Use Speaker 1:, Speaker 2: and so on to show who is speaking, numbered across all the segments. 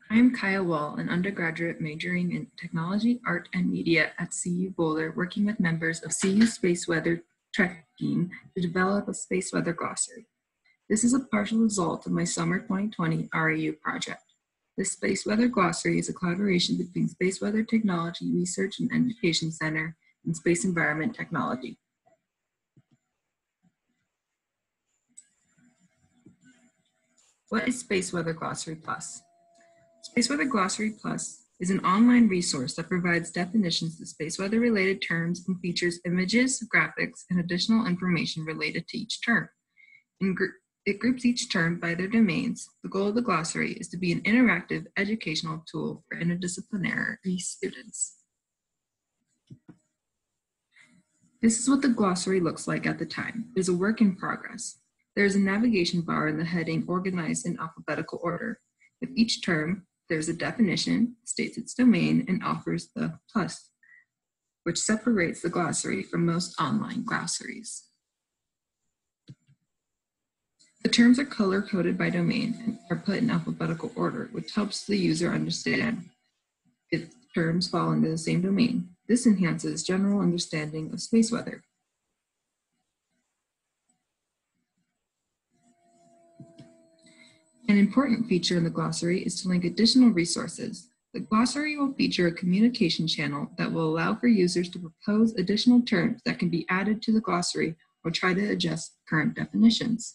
Speaker 1: I am Kaya Wall, an undergraduate majoring in Technology, Art, and Media at CU Boulder, working with members of CU Space Weather Trek Team to develop a space weather glossary. This is a partial result of my summer 2020 RAU project. This space weather glossary is a collaboration between Space Weather Technology Research and Education Center and Space Environment Technology. What is Space Weather Glossary Plus? Space Weather Glossary Plus is an online resource that provides definitions to space weather related terms and features images, graphics, and additional information related to each term. It groups each term by their domains. The goal of the glossary is to be an interactive educational tool for interdisciplinary students. This is what the glossary looks like at the time. It is a work in progress. There is a navigation bar in the heading organized in alphabetical order. With each term, there's a definition, states its domain, and offers the plus, which separates the glossary from most online glossaries. The terms are color-coded by domain and are put in alphabetical order, which helps the user understand if terms fall under the same domain. This enhances general understanding of space weather. An important feature in the glossary is to link additional resources. The glossary will feature a communication channel that will allow for users to propose additional terms that can be added to the glossary or try to adjust current definitions.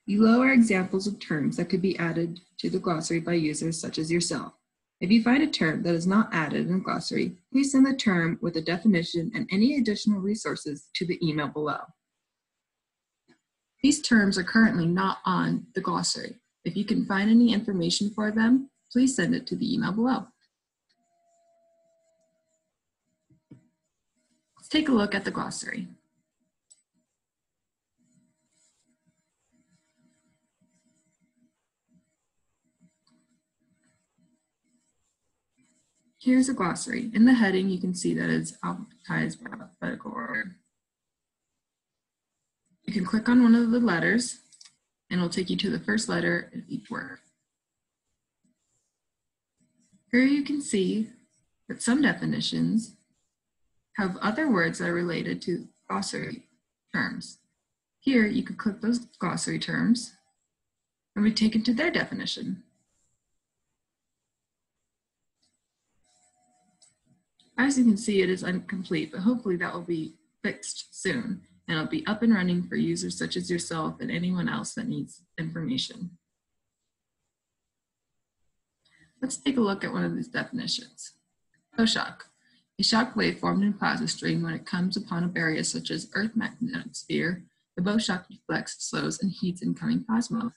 Speaker 1: Below are examples of terms that could be added to the glossary by users such as yourself. If you find a term that is not added in the glossary, please send the term with a definition and any additional resources to the email below. These terms are currently not on the glossary. If you can find any information for them, please send it to the email below. Let's take a look at the glossary. Here's a glossary. In the heading, you can see that it's alphabetized by alphabetical order. You can click on one of the letters, and it'll take you to the first letter of each word. Here you can see that some definitions have other words that are related to glossary terms. Here, you could click those glossary terms and be taken to their definition. As you can see, it is incomplete, but hopefully that will be fixed soon, and it'll be up and running for users such as yourself and anyone else that needs information. Let's take a look at one of these definitions. Bow shock. A shock wave formed in plasma stream when it comes upon a barrier such as Earth's magnetic sphere. The bow shock deflects, slows, and heats incoming plasma.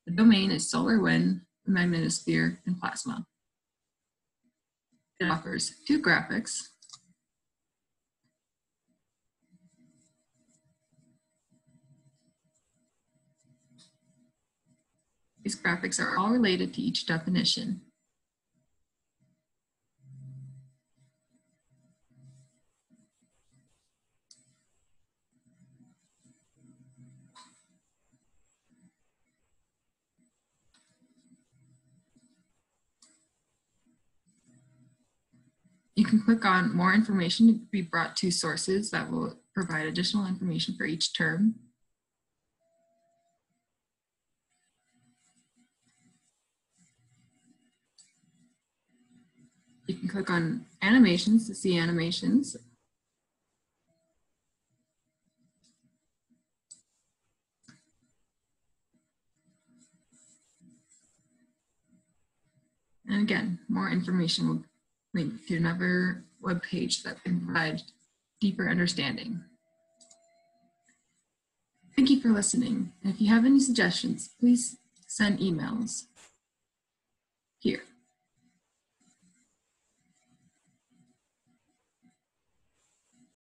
Speaker 1: The domain is solar wind, the magnetosphere, and plasma. It offers two graphics. These graphics are all related to each definition. You can click on more information to be brought to sources that will provide additional information for each term. You can click on animations to see animations. And again, more information will link to another web page that can provide deeper understanding. Thank you for listening. And if you have any suggestions, please send emails here.